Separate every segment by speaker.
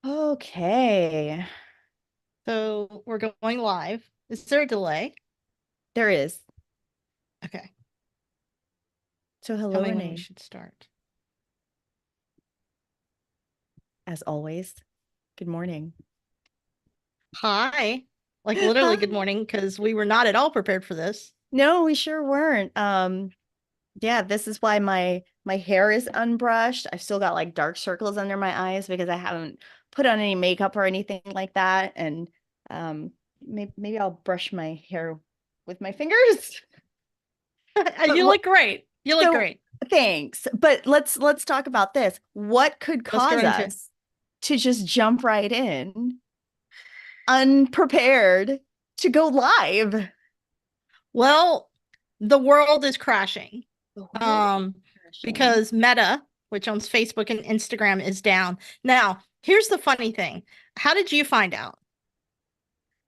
Speaker 1: Okay,
Speaker 2: So we're going live. Is there a delay?
Speaker 1: there is.
Speaker 2: Okay.
Speaker 1: So,
Speaker 2: Tell
Speaker 1: hello,
Speaker 2: me when we
Speaker 1: Renee,
Speaker 2: should start.
Speaker 1: as always. Good morning.
Speaker 2: Hi. Like literally good
Speaker 1: Hi.
Speaker 2: morning because we were not at all prepared for this.
Speaker 1: No, we sure weren't. Yeah, this is why my hair is unbrushed. I've still got like dark circles under my eyes because I haven't put on any makeup or anything like that. And maybe I'll brush my hair with my fingers. But
Speaker 2: You
Speaker 1: what?
Speaker 2: look great. You look
Speaker 1: So
Speaker 2: great.
Speaker 1: thanks. But let's talk about this. What could
Speaker 2: Let's get
Speaker 1: cause
Speaker 2: into it.
Speaker 1: us to just jump right in, unprepared, to go live?
Speaker 2: Well, the world is crashing.
Speaker 1: The world is
Speaker 2: Um,
Speaker 1: crashing.
Speaker 2: because Meta, which owns Facebook and Instagram, is down. Now, here's the funny thing. How did you find out?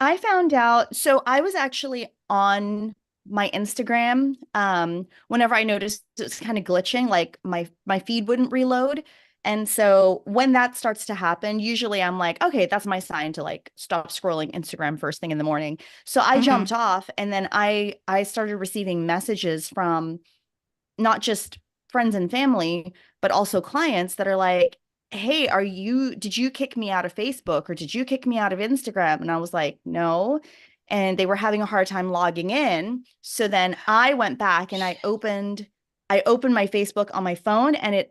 Speaker 1: I found out, so I was actually on my Instagram whenever I noticed it was kind of glitching, like my feed wouldn't reload. And so when that starts to happen, usually I'm like, okay, that's my sign to like stop scrolling Instagram first thing in the morning. So I
Speaker 2: Hmm.
Speaker 1: jumped off and then I started receiving messages from not just friends and family, but also clients that are like, hey, did you kick me out of Facebook or did you kick me out of Instagram? And I was like, no. And they were having a hard time logging in. So then I went back and I opened my Facebook on my phone and it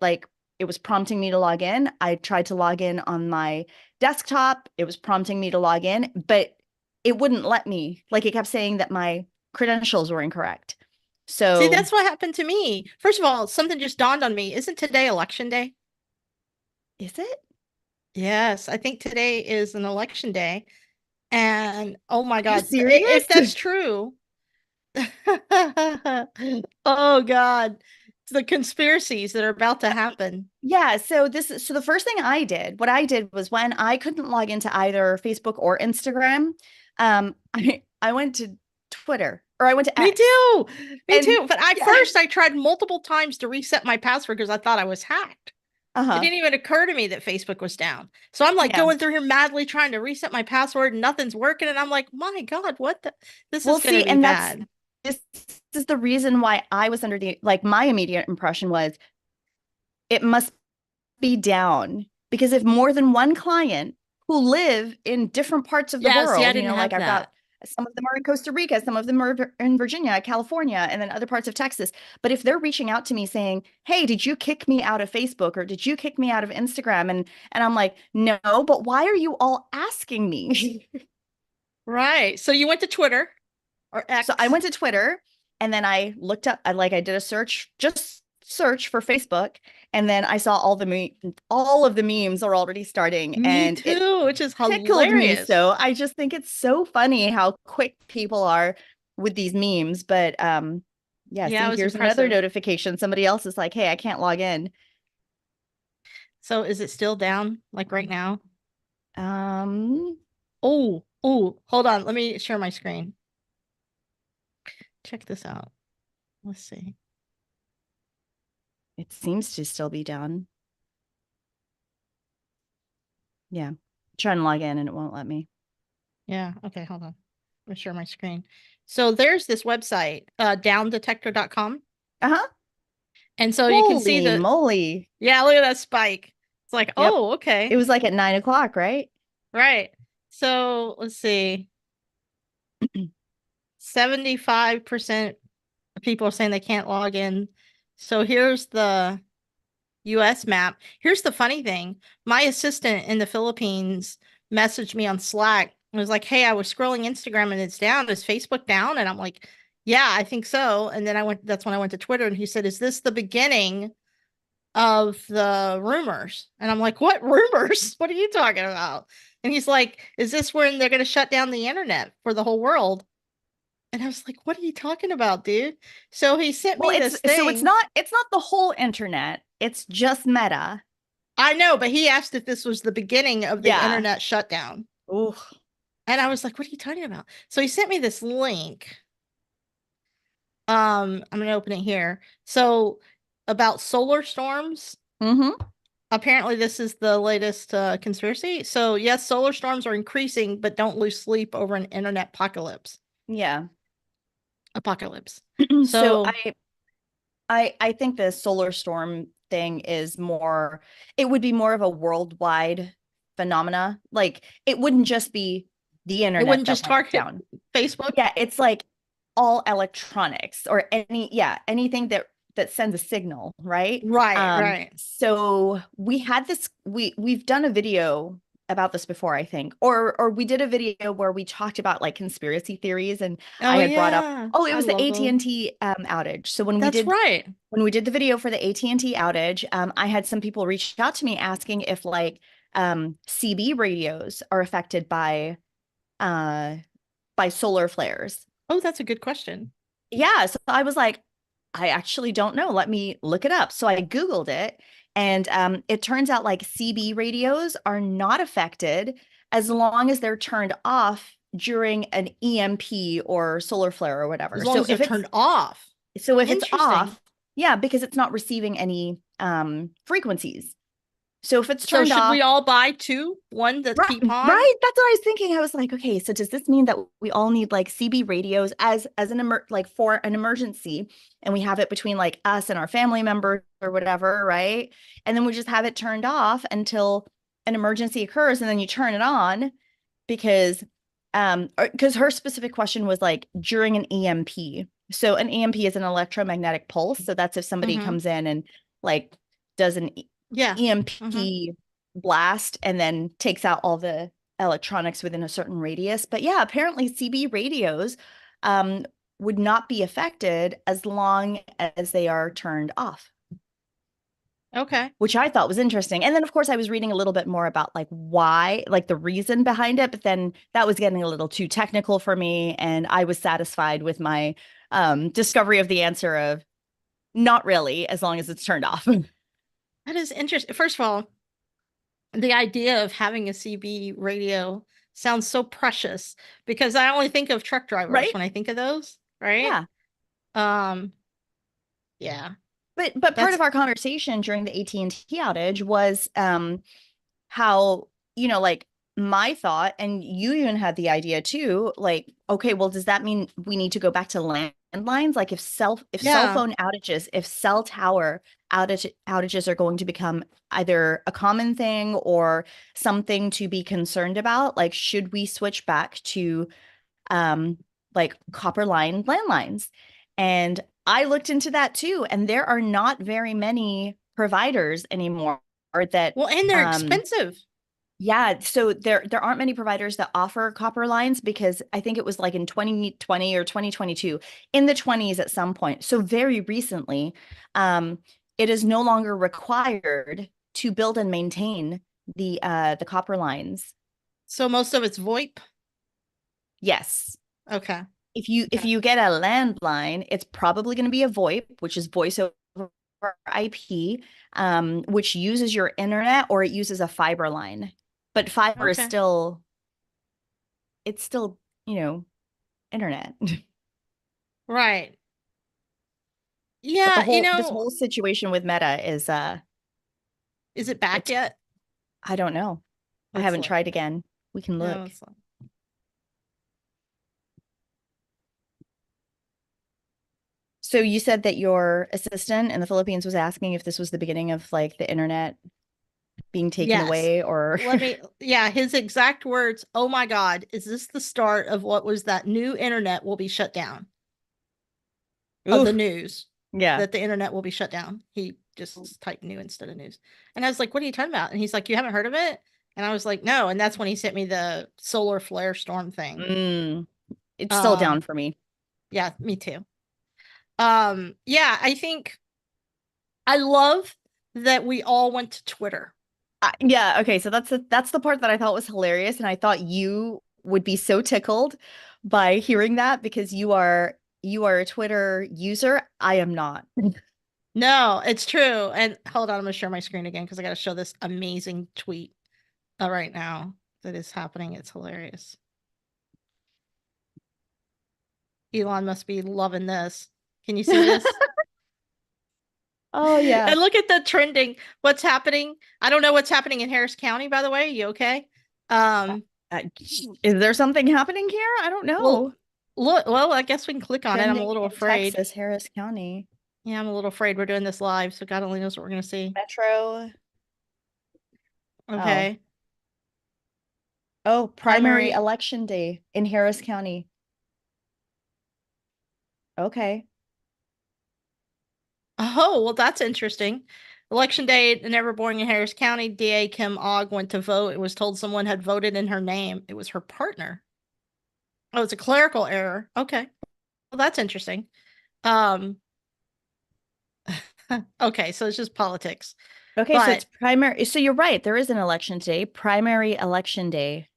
Speaker 1: was prompting me to log in. I tried to log in on my desktop. It was prompting me to log in, but it wouldn't let me. Like it kept saying that my credentials were incorrect.
Speaker 2: See,
Speaker 1: So
Speaker 2: that's what happened to me. First of all, something just dawned on me. Isn't today election day?
Speaker 1: is it?
Speaker 2: Yes, I think today is an election day. And oh my
Speaker 1: You're
Speaker 2: God, if
Speaker 1: serious?
Speaker 2: that's true, oh God, the conspiracies that are about to happen.
Speaker 1: Yeah, so the first thing what I did was when I couldn't log into either Facebook or Instagram, I went to Twitter or I went to
Speaker 2: Me
Speaker 1: X.
Speaker 2: too. Me
Speaker 1: And
Speaker 2: too. But at
Speaker 1: yeah.
Speaker 2: first, I tried multiple times to reset my password because I thought I was hacked. It
Speaker 1: Uh-huh.
Speaker 2: didn't even occur to me that Facebook was down. So I'm like
Speaker 1: Yeah.
Speaker 2: going through here madly trying to reset my password and nothing's working. And I'm like, my God, what the? This is
Speaker 1: Well,
Speaker 2: going to
Speaker 1: see,
Speaker 2: be
Speaker 1: and
Speaker 2: bad.
Speaker 1: this is the reason why I was under the like my immediate impression was it must be down because if more than one client who live in different parts of the
Speaker 2: Yeah, see, I
Speaker 1: world,
Speaker 2: didn't
Speaker 1: like
Speaker 2: have
Speaker 1: I've got
Speaker 2: that.
Speaker 1: some of them are in Costa Rica, some of them are in Virginia, California, and then other parts of Texas. But if they're reaching out to me saying, "Hey, did you kick me out of Facebook or did you kick me out of Instagram?" and I'm like, "No, but why are you all asking me?"
Speaker 2: Right. So you went to Twitter or
Speaker 1: So I
Speaker 2: X.
Speaker 1: went to Twitter and then I looked up, I did a search, just search for Facebook, and then I saw all of the memes are already starting,
Speaker 2: Me
Speaker 1: and it
Speaker 2: too, which is
Speaker 1: tickled me
Speaker 2: hilarious.
Speaker 1: so. I just think it's so funny how quick people are with these memes. But yeah,
Speaker 2: Yeah,
Speaker 1: see,
Speaker 2: it was
Speaker 1: here's another
Speaker 2: impressive.
Speaker 1: notification. Somebody else is like, "Hey, I can't log in."
Speaker 2: So is it still down like right now?
Speaker 1: Um,
Speaker 2: Oh, hold on. Let me share my screen. Check this out. Let's see.
Speaker 1: it seems to still be down. Yeah, trying to log in and it won't let me.
Speaker 2: Yeah, okay, hold on. Let me share my screen. So there's this website, downdetector.com.
Speaker 1: Uh-huh.
Speaker 2: And so you can see
Speaker 1: Holy
Speaker 2: the,
Speaker 1: moly.
Speaker 2: yeah, look at that spike. It's like,
Speaker 1: Yep.
Speaker 2: oh,
Speaker 1: It
Speaker 2: okay.
Speaker 1: was like at 9 o'clock, right?
Speaker 2: Right. So let's see. 75% of people are saying they can't log in. So here's the US map. Here's the funny thing. My assistant in the Philippines messaged me on Slack and was like, "Hey, I was scrolling Instagram and it's down. Is Facebook down?" And I'm like, "Yeah, I think so." And then that's when I went to Twitter and he said, "Is this the beginning of the rumors?" And I'm like, "What rumors? What are you talking about?" And he's like, "Is this when they're going to shut down the internet for the whole world?" And I was like, "What are you talking about, dude?" So he sent
Speaker 1: Well,
Speaker 2: me this
Speaker 1: it's
Speaker 2: thing.
Speaker 1: not the whole internet. It's just Meta.
Speaker 2: I know, but he asked if this was the beginning of the
Speaker 1: Yeah.
Speaker 2: internet shutdown.
Speaker 1: Ooh.
Speaker 2: And I was like, what are you talking about? So he sent me this link. I'm gonna open it here. So about solar storms.
Speaker 1: Mm-hmm.
Speaker 2: apparently this is the latest conspiracy. So yes, solar storms are increasing, but don't lose sleep over an internet apocalypse.
Speaker 1: Yeah.
Speaker 2: Apocalypse.
Speaker 1: So
Speaker 2: So
Speaker 1: I think the solar storm thing is more, it would be more of a worldwide phenomena. Like it wouldn't just be the
Speaker 2: it
Speaker 1: internet
Speaker 2: wouldn't
Speaker 1: that
Speaker 2: just
Speaker 1: went
Speaker 2: target
Speaker 1: down.
Speaker 2: Facebook.
Speaker 1: Yeah, it's like all electronics or anything that sends a signal, right?
Speaker 2: Right, right.
Speaker 1: So we had this, we've done a video about this before, I think, or we did a video where we talked about like conspiracy theories, and I
Speaker 2: Oh
Speaker 1: had brought up,
Speaker 2: yeah,
Speaker 1: oh, it
Speaker 2: I
Speaker 1: was the
Speaker 2: love those.
Speaker 1: AT&T outage. So
Speaker 2: That's right.
Speaker 1: when we did the video for the AT&T outage, I had some people reach out to me asking if like CB radios are affected uh by solar flares.
Speaker 2: Oh, that's a good question.
Speaker 1: Yeah, so I was like, I actually don't know. Let me look it up. So I Googled it, and it turns out like CB radios are not affected as long as they're turned off during an EMP or solar flare or
Speaker 2: As
Speaker 1: whatever.
Speaker 2: long as they're turned off.
Speaker 1: So if it's
Speaker 2: Interesting.
Speaker 1: off, yeah, because it's not receiving any frequencies. So if it's
Speaker 2: So
Speaker 1: turned
Speaker 2: should
Speaker 1: off,
Speaker 2: we all buy two? One to
Speaker 1: right,
Speaker 2: keep on?
Speaker 1: right. That's what I was thinking. I was like, okay, so does this mean that we all need like CB radios as an like for an emergency, and we have it between like us and our family members or whatever, right? And then we just have it turned off until an emergency occurs, and then you turn it on because because her specific question was like during an EMP. So an EMP is an electromagnetic pulse. So that's if somebody
Speaker 2: Mm-hmm.
Speaker 1: comes in and like does an
Speaker 2: Yeah. Mm-hmm.
Speaker 1: EMP blast and then takes out all the electronics within a certain radius. But yeah, apparently CB radios um, would not be affected as long as they are turned off,
Speaker 2: Okay.
Speaker 1: which I thought was interesting. And then, of course, I was reading a little bit more about like why, like the reason behind it. But then that was getting a little too technical for me. And I was satisfied with my discovery of the answer of not really, as long as it's turned off.
Speaker 2: That is interesting. First of all, the idea of having a CB radio sounds so precious because I only think of truck drivers
Speaker 1: Right?
Speaker 2: when I think of those, right?
Speaker 1: Yeah.
Speaker 2: Um, yeah.
Speaker 1: But part
Speaker 2: That's
Speaker 1: of our conversation during the AT&T outage was how, like my thought, and you even had the idea too, like, okay, well, does that mean we need to go back to landlines? Like if cell
Speaker 2: yeah.
Speaker 1: phone outages, if cell tower outages are going to become either a common thing or something to be concerned about, like should we switch back to um like copper line landlines? And I looked into that too, and there are not very many providers anymore that
Speaker 2: Well, and they're
Speaker 1: um
Speaker 2: expensive.
Speaker 1: yeah, so there aren't many providers that offer copper lines because I think it was like in 2020 or 2022, in the 20s at some point. So very recently, um, it is no longer required to build and maintain the copper lines.
Speaker 2: So most of it's VoIP.
Speaker 1: Yes.
Speaker 2: Okay.
Speaker 1: If
Speaker 2: Okay.
Speaker 1: you get a landline, it's probably going to be a VoIP, which is voice over IP, which uses your internet or it uses a fiber line. But fiber is
Speaker 2: Okay.
Speaker 1: still, it's still, you know, internet.
Speaker 2: Right.
Speaker 1: But
Speaker 2: Yeah,
Speaker 1: this whole situation with Meta is
Speaker 2: is it back
Speaker 1: it's
Speaker 2: yet?
Speaker 1: I don't know. I
Speaker 2: Let's
Speaker 1: haven't
Speaker 2: look.
Speaker 1: tried again. We can
Speaker 2: No,
Speaker 1: look.
Speaker 2: let's look.
Speaker 1: So you said that your assistant in the Philippines was asking if this was the beginning of like the internet being taken
Speaker 2: Yes.
Speaker 1: away or
Speaker 2: Yeah, his exact words, oh my God, is this the start of what was that new internet will be shut down? Of the
Speaker 1: oof.
Speaker 2: news
Speaker 1: Yeah.
Speaker 2: that the internet will be shut down. He just typed new instead of news. And I was like, what are you talking about? And he's like, you haven't heard of it? And I was like, no. And that's when he sent me the solar flare storm thing.
Speaker 1: Mm, it's still
Speaker 2: Um,
Speaker 1: down for me.
Speaker 2: yeah, me too. Yeah, I think I love that we all went to Twitter.
Speaker 1: Yeah, okay, so that's the part that I thought was hilarious, and I thought you would be so tickled by hearing that because you are a Twitter user. I am not.
Speaker 2: No, it's true. And hold on, I'm gonna share my screen again because I gotta show this amazing tweet right now that is happening. It's hilarious. Elon must be loving this. Can you see this?
Speaker 1: Oh yeah.
Speaker 2: And look at the trending. What's happening? I don't know what's happening in Harris County, by the way. You okay? Um,
Speaker 1: Is there something happening here? I don't
Speaker 2: well,
Speaker 1: know.
Speaker 2: look, well, I guess we can click on it. I'm a
Speaker 1: Trending
Speaker 2: little
Speaker 1: in
Speaker 2: afraid.
Speaker 1: Texas, Harris County.
Speaker 2: Yeah, I'm a little afraid we're doing this live, so God only knows what we're gonna see.
Speaker 1: Metro. Oh.
Speaker 2: Okay.
Speaker 1: Oh, primary
Speaker 2: Primary.
Speaker 1: election day in Harris County. Okay.
Speaker 2: Oh, well, that's interesting. Election day in Everborn in Harris County, DA Kim Ogg went to vote and was told someone had voted in her name. It was her partner. Oh, it's a clerical error. Okay. Well, that's interesting. Um, okay, so it's just politics.
Speaker 1: Okay, so it's
Speaker 2: But
Speaker 1: primary. So you're right. There is an election day, primary election day.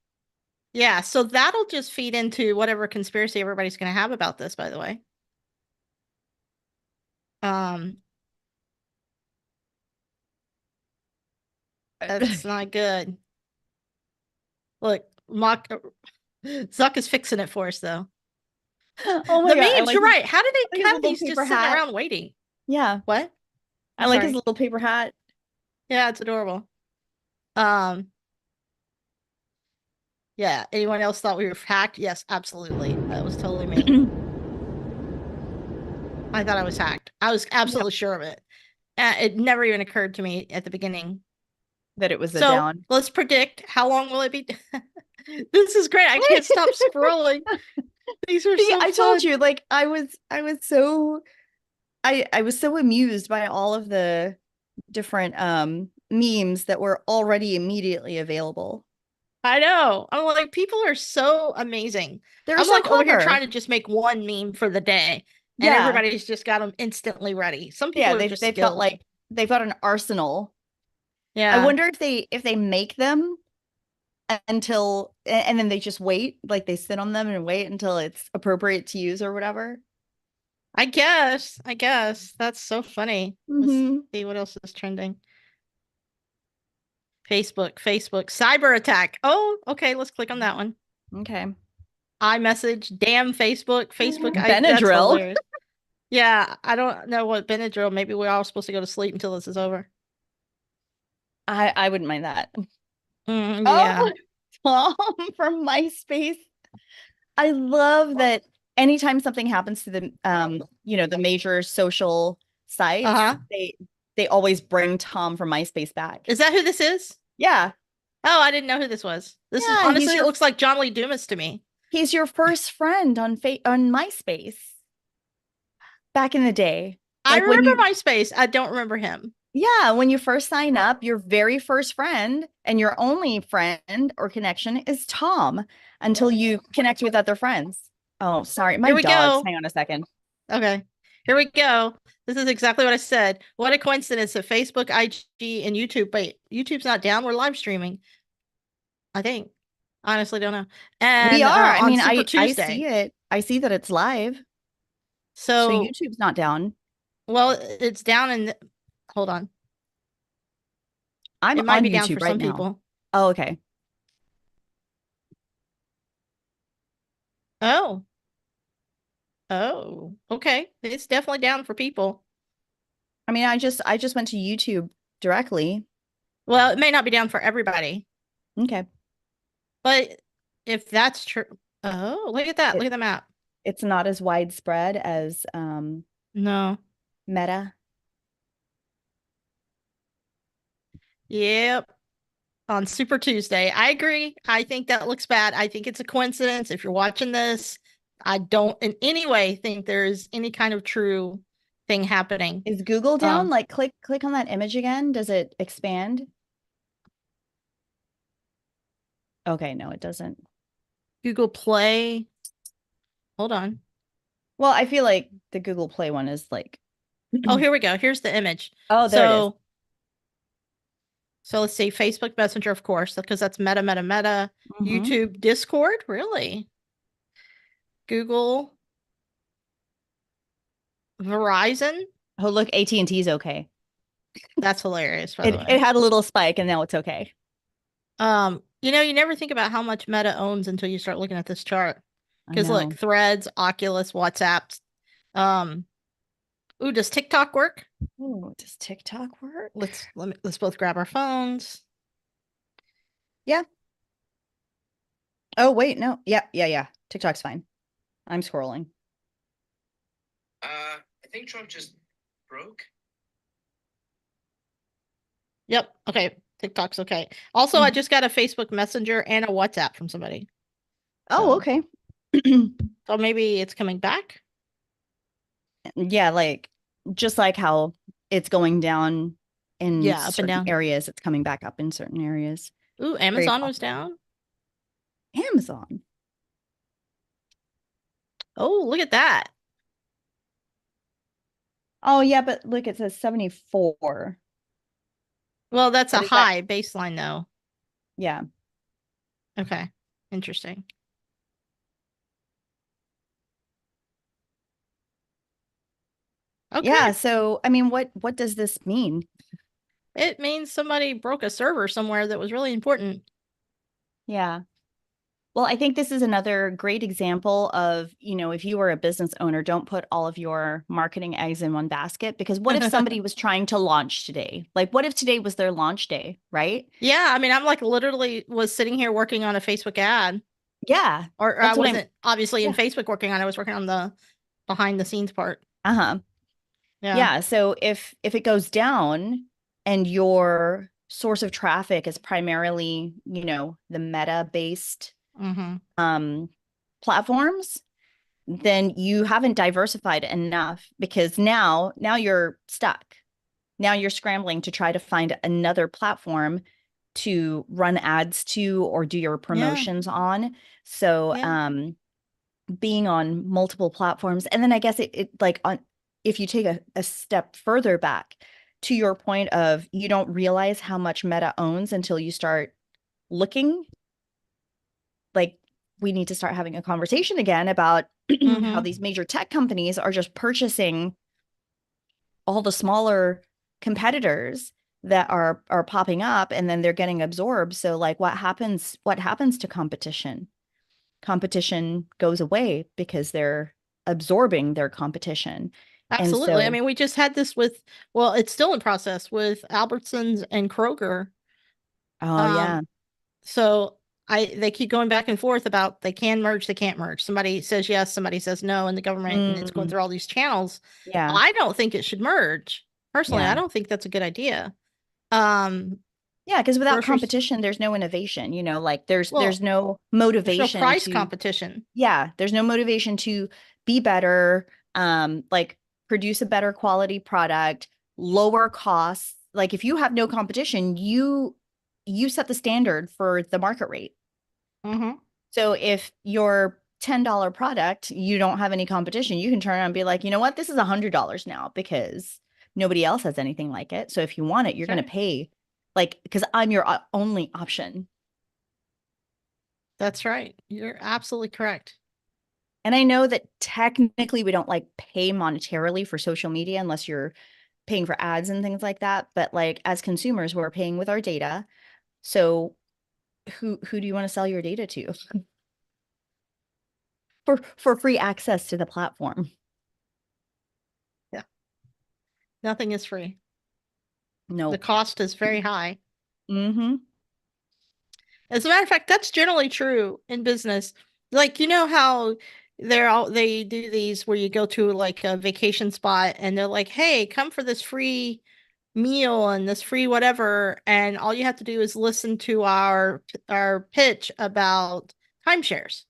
Speaker 2: yeah, so that'll just feed into whatever conspiracy everybody's going to have about this, by the way. Um, that's not good. Look, mock Zuck is fixing it for us though.
Speaker 1: Oh my
Speaker 2: The
Speaker 1: God.
Speaker 2: memes, you're right. How do
Speaker 1: I
Speaker 2: they
Speaker 1: like his
Speaker 2: have
Speaker 1: little
Speaker 2: these
Speaker 1: paper
Speaker 2: just sitting
Speaker 1: hat.
Speaker 2: around waiting?
Speaker 1: Yeah.
Speaker 2: What?
Speaker 1: I
Speaker 2: I'm
Speaker 1: like his
Speaker 2: sorry.
Speaker 1: little paper hat.
Speaker 2: Yeah, it's adorable. Um, yeah. Anyone else thought we were hacked? Yes, absolutely. That was totally me. I thought I was hacked. I was
Speaker 1: Yep.
Speaker 2: absolutely sure of it. It never even occurred to me at the beginning.
Speaker 1: That it was a
Speaker 2: So
Speaker 1: down.
Speaker 2: let's predict how long will it be? This is great. I can't stop scrolling. These are
Speaker 1: See,
Speaker 2: so
Speaker 1: I told
Speaker 2: fun.
Speaker 1: you, like I was so amused by all of the different memes that were already immediately available.
Speaker 2: I know. I'm like, people are so amazing.
Speaker 1: They're
Speaker 2: I'm
Speaker 1: so
Speaker 2: like over here
Speaker 1: clever.
Speaker 2: trying to just make one meme for the day, and
Speaker 1: Yeah.
Speaker 2: everybody's just got them instantly ready. Some people
Speaker 1: Yeah,
Speaker 2: are just
Speaker 1: they've got
Speaker 2: skilled.
Speaker 1: like they've got an arsenal. I
Speaker 2: Yeah,
Speaker 1: wonder if they make them until and then they just wait, like they sit on them and wait until it's appropriate to use or whatever.
Speaker 2: I guess. I guess. That's so funny. Let's
Speaker 1: Hmm.
Speaker 2: see what else is trending. Facebook, cyber attack. Oh, okay. Let's click on that one.
Speaker 1: Okay.
Speaker 2: iMessage, damn Facebook. That's
Speaker 1: Benadryl.
Speaker 2: hilarious. Yeah, I don't know what Benadryl. Maybe we're all supposed to go to sleep until this is over.
Speaker 1: I wouldn't mind that.
Speaker 2: Yeah.
Speaker 1: Oh, Tom from MySpace. I love that anytime something happens to the the major social sites,
Speaker 2: Uh-huh.
Speaker 1: they always bring Tom from MySpace back.
Speaker 2: Is that who this is?
Speaker 1: Yeah.
Speaker 2: Oh, I didn't know who this was. This is
Speaker 1: Yeah,
Speaker 2: honestly, it looks like John Lee Dumas to me.
Speaker 1: he's your first friend on MySpace back in the day.
Speaker 2: I
Speaker 1: Like when
Speaker 2: remember
Speaker 1: you
Speaker 2: MySpace. I don't remember him.
Speaker 1: yeah, when you first sign up, your very first friend and your only friend or connection is Tom until you connect with other friends. Oh, sorry, my
Speaker 2: Here we
Speaker 1: dogs.
Speaker 2: go.
Speaker 1: Hang on a second.
Speaker 2: Okay. Here we go. This is exactly what I said. What a coincidence that Facebook, IG, and YouTube. Wait, YouTube's not down. We're live streaming. I think. Honestly, don't know.
Speaker 1: We
Speaker 2: And
Speaker 1: are. I
Speaker 2: on
Speaker 1: mean,
Speaker 2: Super
Speaker 1: I see
Speaker 2: Tuesday.
Speaker 1: it. I see that it's live. So
Speaker 2: So,
Speaker 1: YouTube's not down.
Speaker 2: well, it's down in. Hold on.
Speaker 1: I'm
Speaker 2: It might
Speaker 1: on
Speaker 2: be down for
Speaker 1: YouTube right
Speaker 2: some
Speaker 1: now.
Speaker 2: people.
Speaker 1: Oh, okay.
Speaker 2: Oh, oh, okay. It's definitely down for people.
Speaker 1: I mean, I just went to YouTube directly.
Speaker 2: Well, it may not be down for everybody,
Speaker 1: Okay.
Speaker 2: but if that's true, oh, look at that. Look
Speaker 1: It
Speaker 2: at the map.
Speaker 1: it's not as widespread as
Speaker 2: No.
Speaker 1: Meta.
Speaker 2: Yep. On Super Tuesday. I agree. I think that looks bad. I think it's a coincidence. If you're watching this, I don't in any way think there's any kind of true thing happening.
Speaker 1: Is Google down?
Speaker 2: Um,
Speaker 1: Like click on that image again. Does it expand? Okay, no, it doesn't.
Speaker 2: Google Play. Hold on.
Speaker 1: Well, I feel like the Google Play one is like
Speaker 2: Oh, here we go. Here's the image.
Speaker 1: oh, there it is.
Speaker 2: So, so let's see. Facebook Messenger, of course, because that's Meta.
Speaker 1: Hmm.
Speaker 2: YouTube, Discord, really? Google, Verizon.
Speaker 1: Oh, look, AT&T's okay.
Speaker 2: That's hilarious, by the
Speaker 1: It
Speaker 2: way.
Speaker 1: had a little spike and now it's okay.
Speaker 2: You never think about how much Meta owns until you start looking at this chart.
Speaker 1: I
Speaker 2: Because look,
Speaker 1: know.
Speaker 2: Threads, Oculus, WhatsApp. Um, ooh, does TikTok work?
Speaker 1: Oh, does TikTok work?
Speaker 2: Let's both grab our phones.
Speaker 1: Yeah. Oh, wait, no. Yeah, yeah, yeah. TikTok's fine. I'm scrolling.
Speaker 3: I think Trump just broke.
Speaker 2: Yep. Okay. TikTok's okay. Also, I
Speaker 1: Mhm.
Speaker 2: just got a Facebook Messenger and a WhatsApp from somebody.
Speaker 1: Oh,
Speaker 2: So,
Speaker 1: okay.
Speaker 2: so maybe it's coming back.
Speaker 1: Yeah, like just like how it's going down in
Speaker 2: Yeah, up and
Speaker 1: certain
Speaker 2: down.
Speaker 1: areas, it's coming back up in certain areas.
Speaker 2: Ooh,
Speaker 1: Very
Speaker 2: Amazon was
Speaker 1: possible.
Speaker 2: down.
Speaker 1: Amazon.
Speaker 2: Oh, look at that.
Speaker 1: Oh, yeah, but look, it says 74.
Speaker 2: Well, that's a
Speaker 1: But is that,
Speaker 2: high baseline though.
Speaker 1: yeah.
Speaker 2: Okay. Interesting.
Speaker 1: Yeah,
Speaker 2: Okay.
Speaker 1: so I mean, what does this mean?
Speaker 2: It means somebody broke a server somewhere that was really important.
Speaker 1: Yeah. Well, I think this is another great example of, if you were a business owner, don't put all of your marketing eggs in one basket because what if somebody was trying to launch today? Like, what if today was their launch day, right?
Speaker 2: Yeah, I mean, I'm like literally was sitting here working on a Facebook ad,
Speaker 1: Yeah,
Speaker 2: or I
Speaker 1: that's what I'm,
Speaker 2: wasn't obviously in
Speaker 1: yeah.
Speaker 2: Facebook working on it. I was working on the behind the scenes part.
Speaker 1: Uh-huh.
Speaker 2: Yeah.
Speaker 1: Yeah, so if it goes down and your source of traffic is primarily, the meta-based
Speaker 2: Mm-hmm.
Speaker 1: um platforms, then you haven't diversified enough because now you're stuck. Now you're scrambling to try to find another platform to run ads to or do your
Speaker 2: Yeah.
Speaker 1: promotions on. So,
Speaker 2: Yeah.
Speaker 1: being on multiple platforms, and then I guess it like on if you take a step further back to your point of you don't realize how much Meta owns until you start looking, like we need to start having a conversation again about how
Speaker 2: Mm-hmm.
Speaker 1: these major tech companies are just purchasing all the smaller competitors that are popping up and then they're getting absorbed. So like what happens to competition? Competition goes away because they're absorbing their competition. And
Speaker 2: Absolutely. I
Speaker 1: so,
Speaker 2: mean, we just had this with, well, it's still in process with Albertsons and Kroger.
Speaker 1: oh yeah.
Speaker 2: Um, so they keep going back and forth about they can merge, they can't merge. Somebody says yes, somebody says no in the government, and it's going
Speaker 1: Mm,
Speaker 2: through all these channels.
Speaker 1: yeah.
Speaker 2: I don't think it should merge. Personally, I
Speaker 1: Yeah.
Speaker 2: don't think that's a good idea. Um,
Speaker 1: Yeah, because without
Speaker 2: groceries,
Speaker 1: competition, there's no innovation, like there's
Speaker 2: well,
Speaker 1: no
Speaker 2: there's no
Speaker 1: motivation
Speaker 2: price
Speaker 1: to,
Speaker 2: competition.
Speaker 1: yeah, there's no motivation to be better, like produce a better quality product, lower costs. Like if you have no competition, you set the standard for the market rate.
Speaker 2: Mm-hmm.
Speaker 1: So if your $10 product, you don't have any competition, you can turn around and be like, you know what, this is $100 now because nobody else has anything like it. So if you want it, you're
Speaker 2: That's
Speaker 1: going to
Speaker 2: right.
Speaker 1: pay like because I'm your only option.
Speaker 2: That's right. You're absolutely correct.
Speaker 1: And I know that technically we don't like pay monetarily for social media unless you're paying for ads and things like that. But like as consumers, we're paying with our data. So who do you want to sell your data to for free access to the platform?
Speaker 2: Yeah. Nothing is free. The
Speaker 1: Nope.
Speaker 2: cost is very high.
Speaker 1: Mm-hmm.
Speaker 2: As a matter of fact, that's generally true in business. Like, you know how they do these where you go to like a vacation spot and they're like, "Hey, come for this free meal and this free whatever," and all you have to do is listen to our pitch about timeshares.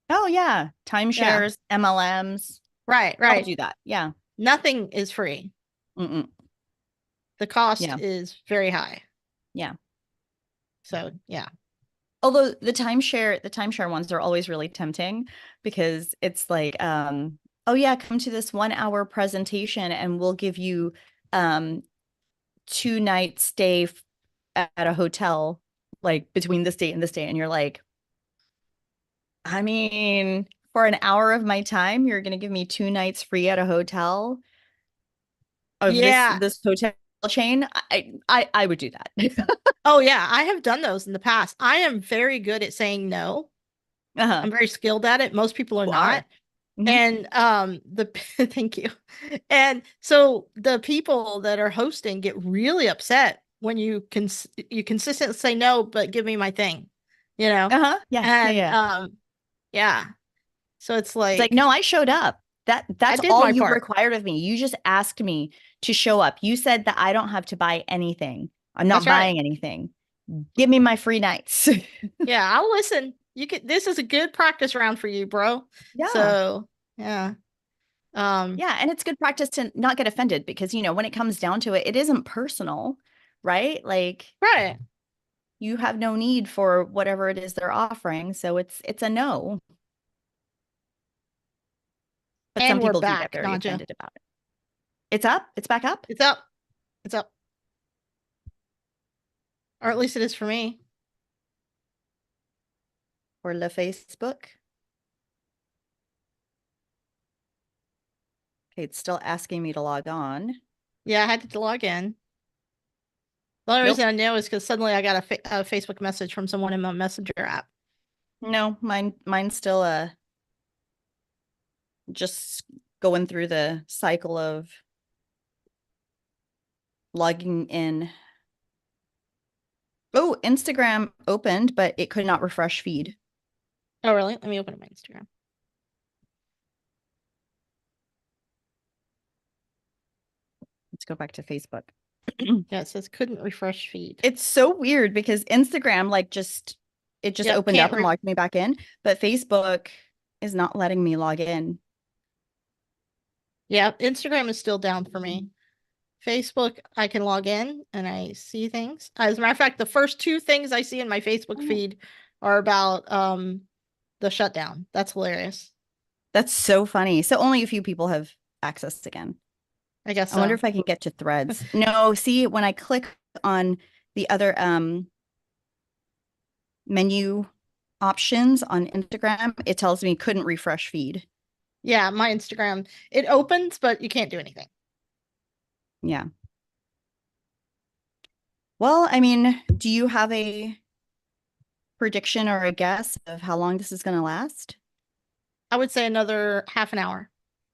Speaker 1: Oh yeah.
Speaker 2: Yeah.
Speaker 1: Timeshares, MLMs.
Speaker 2: Right,
Speaker 1: We all
Speaker 2: right.
Speaker 1: do that. Yeah.
Speaker 2: Nothing is free.
Speaker 1: Mm-mm.
Speaker 2: The cost
Speaker 1: Yeah.
Speaker 2: is very high.
Speaker 1: Yeah.
Speaker 2: So, yeah.
Speaker 1: Although the timeshare ones are always really tempting because it's like, oh yeah, come to this 1 hour presentation and we'll give you um 2 night stay at a hotel like between this date and this date. And you're like, I mean, for an hour of my time, you're gonna give me 2 nights free at a hotel of this
Speaker 2: Yeah.
Speaker 1: this hotel chain. I would do that.
Speaker 2: Oh, yeah. I have done those in the past. I am very good at saying no.
Speaker 1: Uh-huh.
Speaker 2: I'm very skilled at it. Most people are
Speaker 1: You
Speaker 2: not.
Speaker 1: are. Mhm.
Speaker 2: And the thank you. And so the people that are hosting get really upset when you consistently say no, but give me my thing, you know?
Speaker 1: Uh-huh. Yeah, yeah,
Speaker 2: And
Speaker 1: yeah.
Speaker 2: yeah. So it's
Speaker 1: It's like,
Speaker 2: like
Speaker 1: no, I showed up.
Speaker 2: I
Speaker 1: That's
Speaker 2: did
Speaker 1: all
Speaker 2: my
Speaker 1: you
Speaker 2: part.
Speaker 1: required of me. You just asked me to show up. You said that I don't have to buy anything. I'm
Speaker 2: That's
Speaker 1: not
Speaker 2: right.
Speaker 1: buying anything. Give me my free nights.
Speaker 2: Yeah, I'll listen. You could this is a good practice round for you, bro.
Speaker 1: Yeah.
Speaker 2: So yeah. Um,
Speaker 1: Yeah, and it's good practice to not get offended because, when it comes down to it, it isn't personal, right? Like
Speaker 2: right.
Speaker 1: you have no need for whatever it is they're offering, so it's a no. But some
Speaker 2: And we're
Speaker 1: people do get
Speaker 2: back,
Speaker 1: very
Speaker 2: Naja.
Speaker 1: offended about it. It's up? It's back up
Speaker 2: It's up. It's up. Or at least it is for me.
Speaker 1: for the Facebook. Okay, it's still asking me to log on.
Speaker 2: Yeah, I had to log in. The only
Speaker 1: Nope.
Speaker 2: reason I know is because suddenly I got a Facebook message from someone in my messenger app.
Speaker 1: No, mine's still just going through the cycle of logging in. Oh, Instagram opened, but it could not refresh feed.
Speaker 2: Oh, really? Let me open up my Instagram.
Speaker 1: Let's go back to Facebook.
Speaker 2: Yeah, it says couldn't refresh feed.
Speaker 1: It's so weird because Instagram it just
Speaker 2: Yep,
Speaker 1: opened
Speaker 2: can't
Speaker 1: up and
Speaker 2: re
Speaker 1: logged me back in, but Facebook is not letting me log in.
Speaker 2: Yeah, Instagram is still down for me. Facebook, I can log in and I see things. As a matter of fact, the first two things I see in my Facebook
Speaker 1: Oh,
Speaker 2: feed are about the shutdown. That's hilarious.
Speaker 1: that's so funny. So only a few people have access again.
Speaker 2: I guess
Speaker 1: I wonder
Speaker 2: so.
Speaker 1: if I can get to threads. No, see, when I click on the other menu options on Instagram, it tells me couldn't refresh feed.
Speaker 2: Yeah, my Instagram, it opens, but you can't do anything.
Speaker 1: Yeah. Well, I mean, do you have a prediction or a guess of how long this is going to last
Speaker 2: I would say another half an hour.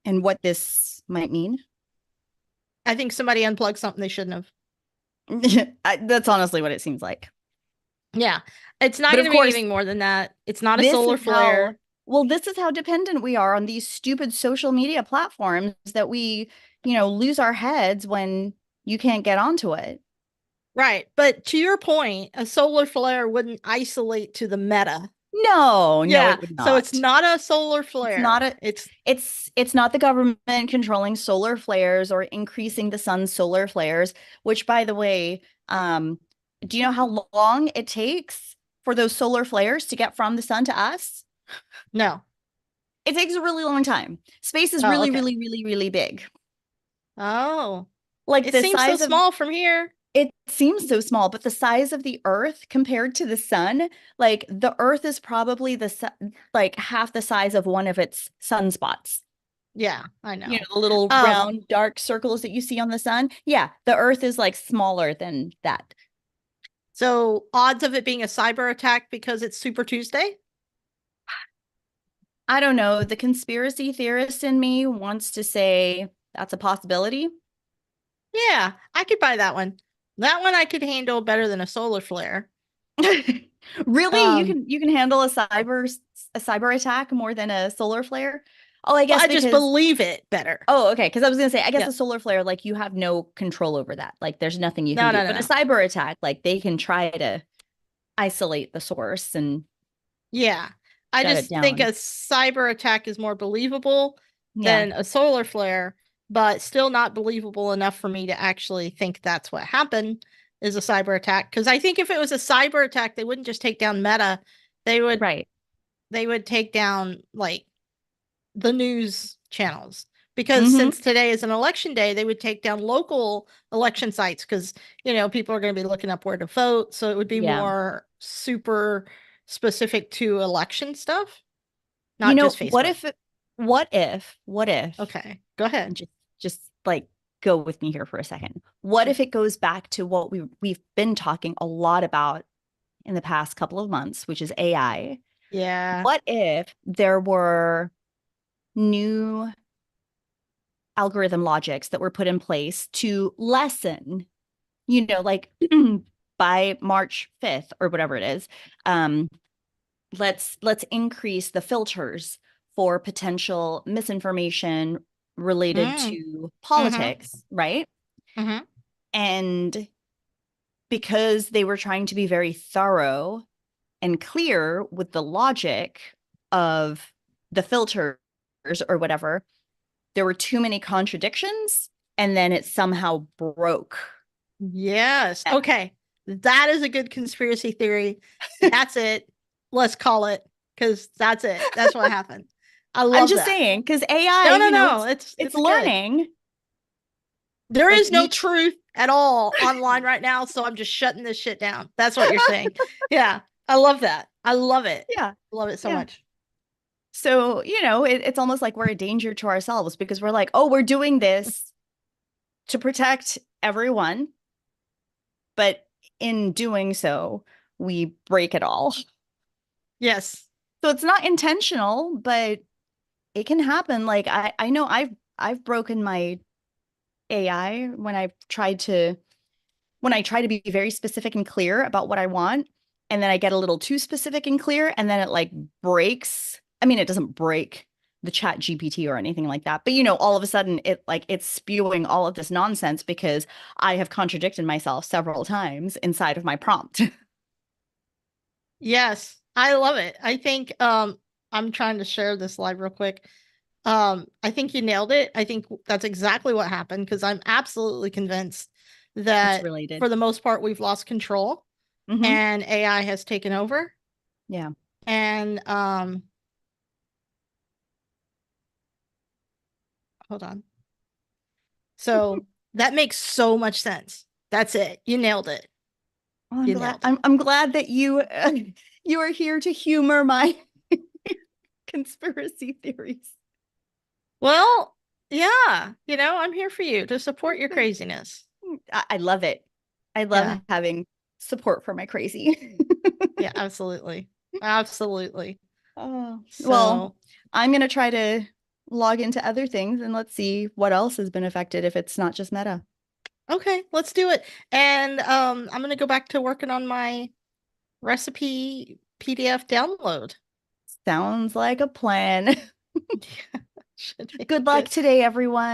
Speaker 1: and what this might mean?
Speaker 2: I think somebody unplugged something they shouldn't have.
Speaker 1: That's honestly what it seems like.
Speaker 2: Yeah, it's not
Speaker 1: But
Speaker 2: going
Speaker 1: of
Speaker 2: to be
Speaker 1: course,
Speaker 2: anything more than that. It's not a
Speaker 1: this
Speaker 2: solar
Speaker 1: is how,
Speaker 2: flare.
Speaker 1: well, this is how dependent we are on these stupid social media platforms that we, lose our heads when you can't get onto it.
Speaker 2: Right. But to your point, a solar flare wouldn't isolate to the meta.
Speaker 1: No, no,
Speaker 2: Yeah.
Speaker 1: it would
Speaker 2: So it's
Speaker 1: not.
Speaker 2: not a solar
Speaker 1: It's not
Speaker 2: flare.
Speaker 1: a it's not the government controlling solar flares or increasing the sun's solar flares, which by the way, do you know how long it takes for those solar flares to get from the sun to us?
Speaker 2: No.
Speaker 1: It takes a really long time. Space is
Speaker 2: Oh,
Speaker 1: really,
Speaker 2: okay.
Speaker 1: really, really, really big.
Speaker 2: Oh.
Speaker 1: Like
Speaker 2: It
Speaker 1: the
Speaker 2: seems so
Speaker 1: size of
Speaker 2: small from here.
Speaker 1: it seems so small, but the size of the Earth compared to the sun, like the Earth is probably like half the size of one of its sunspots.
Speaker 2: Yeah, I know.
Speaker 1: The little
Speaker 2: Um,
Speaker 1: round dark circles that you see on the sun. Yeah, the Earth is like smaller than that.
Speaker 2: so odds of it being a cyber attack because it's Super Tuesday?
Speaker 1: I don't know. The conspiracy theorist in me wants to say that's a possibility.
Speaker 2: Yeah, I could buy that one. That one I could handle better than a solar flare.
Speaker 1: Really? You
Speaker 2: Um,
Speaker 1: can you can handle a cyber attack more than a solar flare? Oh, I
Speaker 2: well,
Speaker 1: guess
Speaker 2: I just
Speaker 1: because
Speaker 2: believe it better.
Speaker 1: oh, okay. Because I was gonna say, I guess
Speaker 2: Yeah.
Speaker 1: a solar flare, like you have no control over that. Like there's nothing you can
Speaker 2: No,
Speaker 1: do.
Speaker 2: no,
Speaker 1: But a
Speaker 2: no.
Speaker 1: cyber attack, like they can try to isolate the source and
Speaker 2: Yeah. I
Speaker 1: shut it
Speaker 2: just think a
Speaker 1: down.
Speaker 2: cyber attack is more believable
Speaker 1: Yeah,
Speaker 2: than a solar flare, but still not believable enough for me to actually think that's what happened is a cyber attack. Because I think if it was a cyber attack, they wouldn't just take down Meta. They would
Speaker 1: right.
Speaker 2: they would take down like the news channels. Because
Speaker 1: Mm-hmm.
Speaker 2: since today is an election day, they would take down local election sites because people are going to be looking up where to vote. So it would be
Speaker 1: Yeah.
Speaker 2: more super specific to election stuff, not just
Speaker 1: What
Speaker 2: Facebook.
Speaker 1: if what if
Speaker 2: Okay, go ahead.
Speaker 1: just like go with me here for a second. What
Speaker 2: Sure.
Speaker 1: if it goes back to what we've been talking a lot about in the past couple of months, which is AI?
Speaker 2: Yeah.
Speaker 1: What if there were new algorithm logics that were put in place to lessen, like by March 5th or whatever it is, let's increase the filters for potential misinformation related
Speaker 2: Mm.
Speaker 1: to
Speaker 2: Mm-hmm.
Speaker 1: politics, right?
Speaker 2: Mm-hmm.
Speaker 1: And because they were trying to be very thorough and clear with the logic of the filters or whatever, there were too many contradictions, and then it somehow broke.
Speaker 2: Yes. Okay. That is a good conspiracy theory. That's it. Let's call it, because that's it. That's what happened. I
Speaker 1: I'm
Speaker 2: love
Speaker 1: just
Speaker 2: that.
Speaker 1: saying, because AI,
Speaker 2: No, no, no.
Speaker 1: it's
Speaker 2: It's good.
Speaker 1: learning.
Speaker 2: There
Speaker 1: Like
Speaker 2: is no truth at all online right now, so I'm just shutting this shit down. That's what you're saying. Yeah. I love that. I love it.
Speaker 1: yeah,
Speaker 2: I love it so
Speaker 1: yeah.
Speaker 2: much.
Speaker 1: So, it's almost like we're a danger to ourselves because we're like, oh, we're doing this to protect everyone. But in doing so, we break it all.
Speaker 2: Yes.
Speaker 1: So it's not intentional, but it can happen. Like I know I've broken my AI when I try to be very specific and clear about what I want, and then I get a little too specific and clear, and then it like breaks. I mean, it doesn't break the chat GPT or anything like that, but all of a sudden it's spewing all of this nonsense because I have contradicted myself several times inside of my prompt.
Speaker 2: Yes. I love it. I think I'm trying to share this live real quick. I think you nailed it. I think that's exactly what happened, because I'm absolutely convinced
Speaker 1: It's
Speaker 2: that
Speaker 1: related.
Speaker 2: for the most part we've lost control
Speaker 1: Hmm.
Speaker 2: and AI has taken over.
Speaker 1: Yeah.
Speaker 2: And hold on. So that makes so much sense. That's it. You nailed it.
Speaker 1: Well, I'm
Speaker 2: You
Speaker 1: glad
Speaker 2: nailed it.
Speaker 1: I'm glad that you are here to humor my conspiracy theories.
Speaker 2: Well, yeah, I'm here for you to support your
Speaker 1: Thanks.
Speaker 2: craziness.
Speaker 1: I love it. I
Speaker 2: Yeah.
Speaker 1: love having support for my crazy.
Speaker 2: Yeah, absolutely. Absolutely.
Speaker 1: Oh, well,
Speaker 2: So,
Speaker 1: I'm gonna try to log into other things and let's see what else has been affected if it's not just Meta.
Speaker 2: okay, let's do it. And I'm gonna go back to working on my recipe PDF download.
Speaker 1: Sounds like a plan.
Speaker 2: Should be
Speaker 1: Good luck
Speaker 2: good.
Speaker 1: today, everyone.